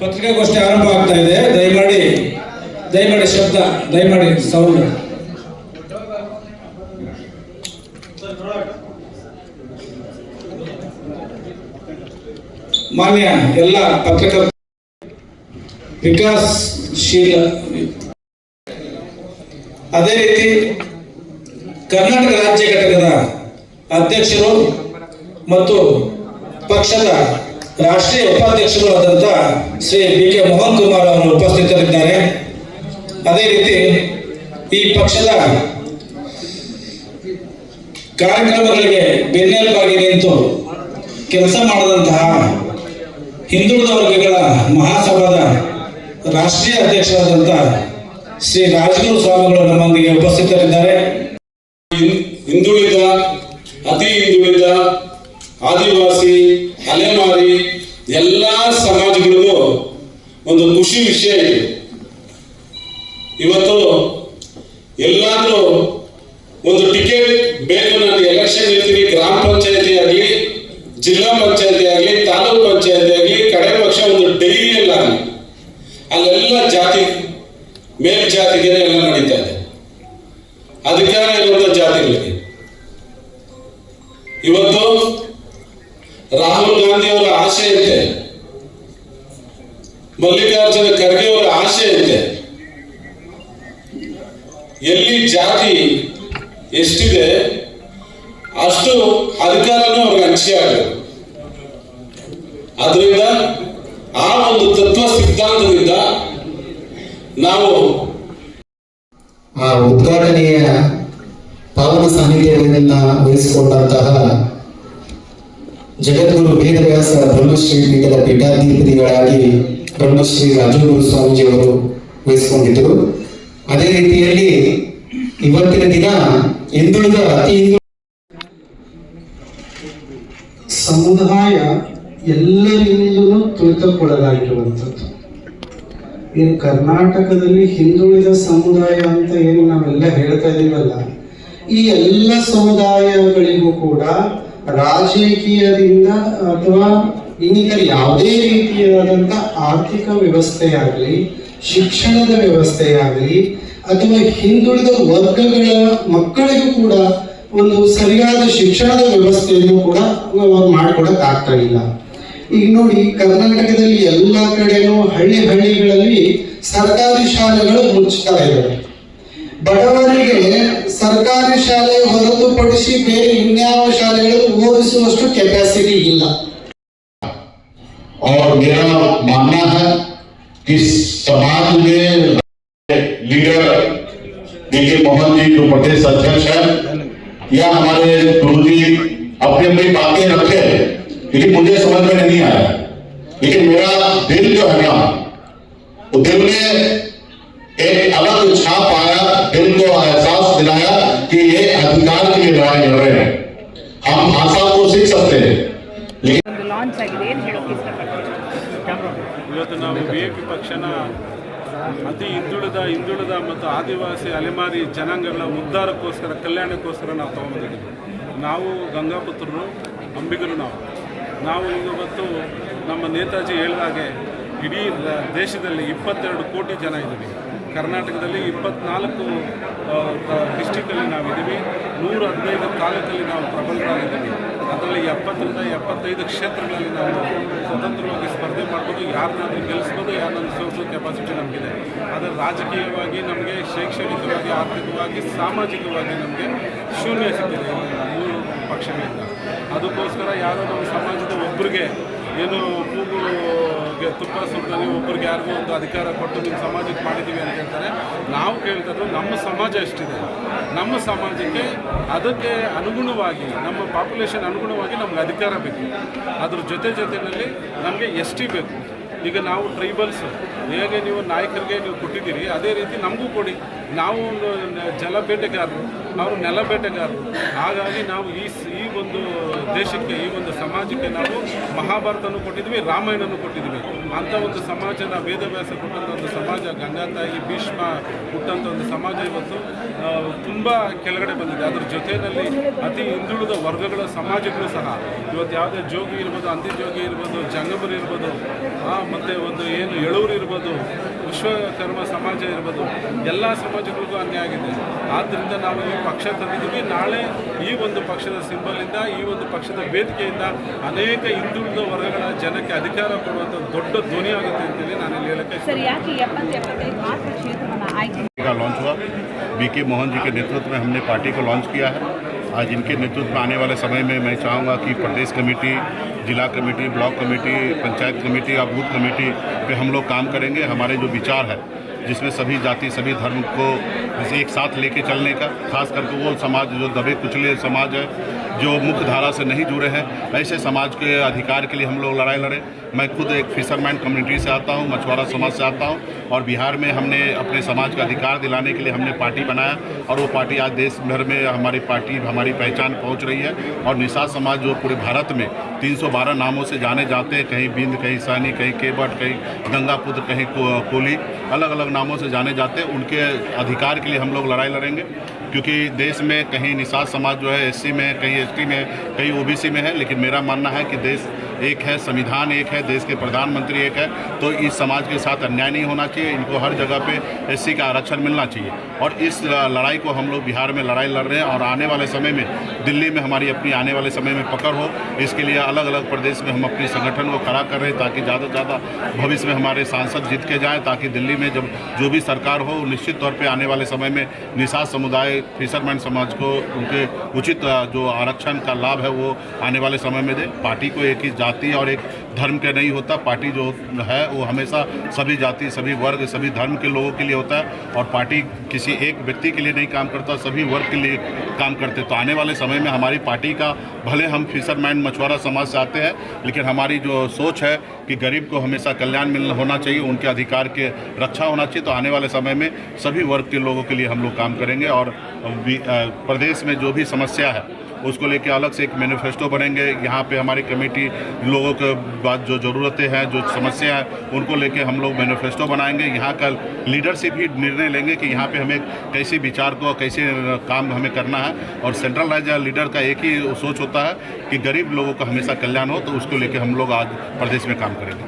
ಪತ್ರಿಕಾಗೋಷ್ಠಿ ಆರಂಭ ಆಗ್ತಾ ಇದೆ. ದಯಮಾಡಿ ಶಬ್ದ, ದಯಮಾಡಿ ಸೌಂಡ್. ಮಾನ್ಯ ಎಲ್ಲ ಪತ್ರಕರ್ತ ವಿಕಾಸಶೀಲ, ಅದೇ ರೀತಿ ಕರ್ನಾಟಕ ರಾಜ್ಯ ಘಟಕದ ಅಧ್ಯಕ್ಷರು ಮತ್ತು ಪಕ್ಷದ ರಾಷ್ಟ್ರೀಯ ಉಪಾಧ್ಯಕ್ಷರು ಆದಂತ ಶ್ರೀ BK ಮೋಹನ್ ಕುಮಾರ್ ಅವರು ಉಪಸ್ಥಿತರಿದ್ದಾರೆ. ಅದೇ ರೀತಿ ಈ ಪಕ್ಷದ ಕಾರ್ಯಕ್ರಮಗಳಿಗೆ ಬೆನ್ನೆಲುಬಾಗಿ ನಿಂತು ಕೆಲಸ ಮಾಡಿದಂತಹ ಹಿಂದುಳಿದ ವರ್ಗಗಳ ಮಹಾಸಭಾದ ರಾಷ್ಟ್ರೀಯ ಅಧ್ಯಕ್ಷರಾದಂತಹ ಶ್ರೀ ರಾಜಗುರು ಸ್ವಾಮಿಗಳು ನಮ್ಮೊಂದಿಗೆ ಉಪಸ್ಥಿತರಿದ್ದಾರೆ. ಹಿಂದುಳಿದ, ಅತಿ ಹಿಂದುಳಿದ, ಆದಿವಾಸಿ, ಅಲೆಮಾರಿ ಎಲ್ಲ ಸಮಾಜಗಳಿಗೂ ಒಂದು ಖುಷಿ ವಿಷಯ ಇದೆ. ಇವತ್ತು ಎಲ್ಲಾದ್ರೂ ಒಂದು ಟಿಕೆಟ್ ಬೇಕು, ನಾನು ಎಲೆಕ್ಷನ್ ಇರ್ತೀನಿ, ಗ್ರಾಮ ಪಂಚಾಯತಿ ಆಗಲಿ, ಜಿಲ್ಲಾ ಪಂಚಾಯತಿ ಆಗಲಿ, ತಾಲೂಕು ಪಂಚಾಯತಿ ಆಗಲಿ, ಕಡೆ ಪಕ್ಷ ಒಂದು ಡೈರಿಯಲ್ಲಾಗಲಿ, ಅಲ್ಲೆಲ್ಲ ಜಾತಿ ಮೇಲ್ಜಾತಿಗೆ ಎಲ್ಲ ನಡೀತಾ ಇದೆ. ಅಧಿಕಾರ ಇರುವಂತ ಜಾತಿಗಳಿಗೆ ಇವತ್ತು ರಾಹುಲ್ ಗಾಂಧಿ ಅವರ ಆಶೆ ಅಂತೆ, ಮಲ್ಲಿಕಾರ್ಜುನ ಖರ್ಗೆ ಅವರ ಆಶೆ ಅಂತೆ, ಎಲ್ಲಿ ಜಾತಿ ಎಷ್ಟಿದೆ ಅಷ್ಟು ಅಧಿಕಾರನೂ ಅವ್ರಿಗೆ ಹಂಚಿಕೆ ಆಗಬೇಕು. ಆದ್ರಿಂದ ಆ ಒಂದು ತತ್ವ ಸಿದ್ಧಾಂತದಿಂದ ನಾವು ಆ ಉದ್ಘಾಟನೆಯ ಪಾವನ ಸಾನ್ನಿಧ್ಯವನ್ನು ವಹಿಸಿಕೊಂಡಂತಹ ಜಗದ್ಗುರು ವೇದವ್ಯಾಸ ಬ್ರಹ್ಮಶ್ರೀ ಪೀಠದ ಪೀಠಾಧಿಪತಿಗಳಾಗಿ ಬ್ರಹ್ಮಶ್ರೀ ರಾಜಗುರು ಸ್ವಾಮೀಜಿಯವರು ವಹಿಸಿಕೊಂಡಿದ್ದರು. ಅದೇ ರೀತಿಯಲ್ಲಿ ಇವತ್ತಿನ ದಿನ ಹಿಂದುಳಿದ ಅತಿ ಸಮುದಾಯ ಎಲ್ಲರಿಂದಲೂ ತುಳಿತಕ್ಕೊಳಗಾಗಿರುವಂಥದ್ದು. ಏನು ಕರ್ನಾಟಕದಲ್ಲಿ ಹಿಂದುಳಿದ ಸಮುದಾಯ ಅಂತ ಏನು ನಾವೆಲ್ಲ ಹೇಳ್ತಾ ಇದೀವಲ್ಲ, ಈ ಎಲ್ಲ ಸಮುದಾಯಗಳಿಗೂ ಕೂಡ ರಾಜಕೀಯದಿಂದ ಅಥವಾ ಇನ್ನಿತರ ಯಾವುದೇ ರೀತಿಯಾದಂಥ ಆರ್ಥಿಕ ವ್ಯವಸ್ಥೆಯಾಗಲಿ, ಶಿಕ್ಷಣದ ವ್ಯವಸ್ಥೆಯಾಗಲಿ, ಅಥವಾ ಹಿಂದುಳಿದ ವರ್ಗಗಳ ಮಕ್ಕಳಿಗೂ ಕೂಡ ಒಂದು ಸರಿಯಾದ ಶಿಕ್ಷಣದ ವ್ಯವಸ್ಥೆಯನ್ನು ಕೂಡ ಮಾಡಿಕೊಡಕ್ ಆಗ್ತಾ ಇಲ್ಲ. ಈಗ ನೋಡಿ, ಕರ್ನಾಟಕದಲ್ಲಿ ಎಲ್ಲ ಕಡೆನೂ ಹಳ್ಳಿಗಳಲ್ಲಿ ಸರ್ಕಾರಿ ಶಾಲೆಗಳು ಮುಚ್ಚುತ್ತಾ ಇದ್ದಾರೆ. ಬಡವರಿಗೆ ಸರ್ಕಾರಿ ಶಾಲೆ ಹೊರತುಪಡಿಸಿ ಬೇರೆ ಇನ್ಯಾವ ಶಾಲೆಗಳು ಓದಿಸುವಷ್ಟು ಕೆಪಾಸಿಟಿ ಇಲ್ಲ. और मेरा मानना है कि समाज में लीडर BK मोहन जी जो प्रदेश अध्यक्ष है, या हमारे गुरु जी अपनी अपनी बातें रखे, लेकिन मुझे समझ में नहीं आया। लेकिन मेरा दिल जो है ना, वो दिल में एक अलग छाप आया, दिल को एहसास दिलाया कि ये अधिकार के लिए लड़ाई लड़ रहे हैं। हम भाषा को सीख सकते हैं, लेकिन ಇವತ್ತು ನಾವು BJP ಪಕ್ಷನ ಅತಿ ಹಿಂದುಳಿದ ಮತ್ತು ಆದಿವಾಸಿ ಅಲೆಮಾರಿ ಜನಾಂಗಗಳ ಉದ್ಧಾರಕ್ಕೋಸ್ಕರ, ಕಲ್ಯಾಣಕ್ಕೋಸ್ಕರ ನಾವು ತಗೊಂಡಿದ್ದೀವಿ. ನಾವು ಗಂಗಾಪುತ್ರರು, ಅಂಬಿಗರು. ನಾವು ಇವತ್ತು ನಮ್ಮ ನೇತಾಜಿ ಹೇಳಿದಾಗೆ ಇಡೀ ದೇಶದಲ್ಲಿ 22 ಕೋಟಿ ಜನ ಇದ್ದೀವಿ. ಕರ್ನಾಟಕದಲ್ಲಿ 24 ಡಿಸ್ಟಿಕಲ್ಲಿ ನಾವಿದ್ದೀವಿ. 115 ತಾಲೂಕಲ್ಲಿ ನಾವು ಪ್ರಬಲರಾಗಿದ್ದೀವಿ. ಅದರಲ್ಲಿ 70ರಿಂದ 75 ಕ್ಷೇತ್ರಗಳಲ್ಲಿ ನಾವು ಸ್ವತಂತ್ರವಾಗಿ ಸ್ಪರ್ಧೆ ಮಾಡ್ಬೋದು, ಯಾರನ್ನಾದ್ರೂ ಗೆಲ್ಲಿಸ್ಬೋದು, ಯಾರನ್ನಾದ್ರೂ ಸೋಲಿಸೋ ಕೆಪಾಸಿಟಿ ನಮಗಿದೆ. ಆದರೆ ರಾಜಕೀಯವಾಗಿ ನಮಗೆ, ಶೈಕ್ಷಣಿಕವಾಗಿ, ಆರ್ಥಿಕವಾಗಿ, ಸಾಮಾಜಿಕವಾಗಿ ನಮಗೆ ಶೂನ್ಯ ಸಿಕ್ಕಿದೆ ಮೂರು ಪಕ್ಷಗಳಿಂದ. ಅದಕ್ಕೋಸ್ಕರ ಯಾರೋ ನಮ್ಮ ಸಮಾಜದ ಒಬ್ಬರಿಗೆ ಏನು ಕೂಗುಗೆ ತುಪ್ಪ ಸುರಿದಾಗ ಒಬ್ಬರಿಗೆ ಯಾರಿಗೂ ಒಂದು ಅಧಿಕಾರ ಕೊಟ್ಟು ನಿಮ್ಮ ಸಮಾಜಕ್ಕೆ ಮಾಡಿದ್ದೀವಿ ಅಂತ ಹೇಳ್ತಾರೆ. ನಾವು ಕೇಳ್ತಿದ್ರು, ನಮ್ಮ ಸಮಾಜ ಎಷ್ಟಿದೆ, ನಮ್ಮ ಸಮಾಜಕ್ಕೆ ಅದಕ್ಕೆ ಅನುಗುಣವಾಗಿ, ನಮ್ಮ ಪಾಪ್ಯುಲೇಷನ್ ಅನುಗುಣವಾಗಿ ನಮ್ಗೆ ಅಧಿಕಾರ ಬೇಕು. ಅದ್ರ ಜೊತೆಯಲ್ಲಿ ನಮಗೆ ST ಬೇಕು. ಈಗ ನಾವು ಟ್ರೈಬಲ್ಸ್, ಹೇಗೆ ನೀವು ನಾಯಕರಿಗೆ ನೀವು ಕೊಟ್ಟಿದ್ದೀರಿ, ಅದೇ ರೀತಿ ನಮಗೂ ಕೊಡಿ. ನಾವು ಜಲ ಬೇಟೆಗಾರರು, ಅವರು ನೆಲ ಬೇಟೆಗಾರರು. ಹಾಗಾಗಿ ನಾವು ಈ ಒಂದು ದೇಶಕ್ಕೆ, ಈ ಒಂದು ಸಮಾಜಕ್ಕೆ ನಾವು ಮಹಾಭಾರತನೂ ಕೊಟ್ಟಿದ್ವಿ, ರಾಮಾಯಣನೂ ಕೊಟ್ಟಿದ್ವಿ. ಅಂಥ ಒಂದು ಸಮಾಜನ ವೇದವ್ಯಾಸ ಕೊಟ್ಟಂಥ ಒಂದು ಸಮಾಜ, ಗಂಗಾತಾಯಿ, ಭೀಷ್ಮ ಹುಟ್ಟಂಥ ಒಂದು ಸಮಾಜ ಇವತ್ತು ತುಂಬ ಕೆಳಗಡೆ ಬಂದಿದೆ. ಅದ್ರ ಜೊತೆಯಲ್ಲಿ ಅತಿ ಹಿಂದುಳಿದ ವರ್ಗಗಳ ಸಮಾಜಗಳು ಸಹ ಇವತ್ತು ಯಾವುದೇ ಜೋಗಿ ಇರ್ಬೋದು, ಅಂತ್ಯಜೋಗಿ ಇರ್ಬೋದು, ಜಂಗಮರು ಇರ್ಬೋದು, ಮತ್ತು ಒಂದು ಏನು ಎಳೂರು ಇರ್ಬೋದು, ವಿಶ್ವಕರ್ಮ ಸಮಾಜ ಇರ್ಬೋದು, ಎಲ್ಲ ಸಮಾಜಗಳಿಗೂ ಅನ್ಯಾಯ ಆಗಿದೆ. ಆದ್ದರಿಂದ ನಾವು ಈ ಪಕ್ಷ ತಂದಿದ್ದೀವಿ. ನಾಳೆ ಈ ಒಂದು ಪಕ್ಷದ ಸಿಂಬಲಿಂದ, ಈ ಒಂದು ಪಕ್ಷದ ವೇದಿಕೆಯಿಂದ ಅನೇಕ ಹಿಂದುಳಿದ ವರ್ಗಗಳ ಜನಕ್ಕೆ ಅಧಿಕಾರ ಕೊಡುವಂಥ ದೊಡ್ಡ ಧ್ವನಿ ಆಗುತ್ತೆ ಅಂತೇಳಿ ನಾನು ಇಲ್ಲಿ ಹೇಳಕ್ಕೆ का लॉन्च हुआ। बीके मोहन जी के नेतृत्व में हमने पार्टी को लॉन्च किया है। आज इनके नेतृत्व में आने वाले समय में मैं चाहूँगा कि प्रदेश कमेटी, जिला committee, block committee, panchayat committee और बूथ कमेटी पे हम लोग काम करेंगे। हमारे जो विचार है जिसमें सभी जाति, सभी धर्म को एक साथ लेके चलने का, खास करके वो समाज जो दबे कुचले समाज है, जो मुख्य धारा से नहीं जुड़े हैं, ऐसे समाज के अधिकार के लिए हम लोग लड़ाई लड़े। मैं खुद एक फिशरमैन कम्युनिटी से आता हूँ, मछुआरा समाज से आता हूँ, और बिहार में हमने अपने समाज का अधिकार दिलाने के लिए हमने पार्टी बनाया, और वो पार्टी आज देश भर में हमारी पार्टी, हमारी पहचान पहुँच रही है। और निषाद समाज जो पूरे भारत में 312 नामों से जाने जाते हैं, कहीं बिंद, कहीं सहनी, कहीं केवट, कहीं गंगापुत्र, कहीं कोली, अलग अलग नामों से जाने जाते हैं, उनके अधिकार के लिए हम लोग लड़ाई लड़ेंगे। क्योंकि देश में कहीं निषाद समाज जो है एससी में है, कहीं एसटी में है, कहीं ओबीसी में है, लेकिन मेरा मानना है कि देश एक है, संविधान एक है, देश के प्रधानमंत्री एक है, तो इस समाज के साथ अन्याय नहीं होना चाहिए। इनको हर जगह पे एससी का आरक्षण मिलना चाहिए, और इस लड़ाई को हम लोग बिहार में लड़ाई लड़ रहे हैं। और आने वाले समय में दिल्ली में हमारी अपनी आने वाले समय में पकड़ हो, इसके लिए अलग अलग प्रदेश में हम अपने संगठन को खड़ा कर रहे हैं, ताकि ज़्यादा से ज़्यादा भविष्य में हमारे सांसद जीत के जाएँ, ताकि दिल्ली में जब जो भी सरकार हो, निश्चित तौर पर आने वाले समय में निषाद समुदाय, फिशरमैन समाज को उनके उचित जो आरक्षण का लाभ है वो आने वाले समय में दे। पार्टी को एक ही जाति और एक धर्म के नहीं होता, पार्टी जो है वो हमेशा सभी जाति, सभी वर्ग, सभी धर्म के लोगों के लिए होता है, और पार्टी किसी एक व्यक्ति के लिए नहीं काम करता, सभी वर्ग के लिए काम करते। तो आने वाले समय में हमारी पार्टी का, भले हम फिशरमैन मछुआरा समाज से आते हैं, लेकिन हमारी जो सोच है कि गरीब को हमेशा कल्याण मिलना होना चाहिए, उनके अधिकार के रक्षा होना चाहिए। तो आने वाले समय में सभी वर्ग के लोगों के लिए हम लोग काम करेंगे, और प्रदेश में जो भी समस्या है उसको लेके अलग से एक मैनिफेस्टो बनेंगे। यहाँ पे हमारी कमेटी लोगों के बाद जो ज़रूरतें हैं, जो समस्या है, उनको लेके हम लोग मैनिफेस्टो बनाएंगे। यहाँ का लीडरशिप ही निर्णय लेंगे कि यहाँ पे हमें कैसे विचार को, कैसे काम हमें करना है। और सेंट्रल राज्य लीडर का एक ही सोच होता है कि गरीब लोगों का हमेशा कल्याण हो, तो उसको लेके हम लोग आज प्रदेश में काम करेंगे।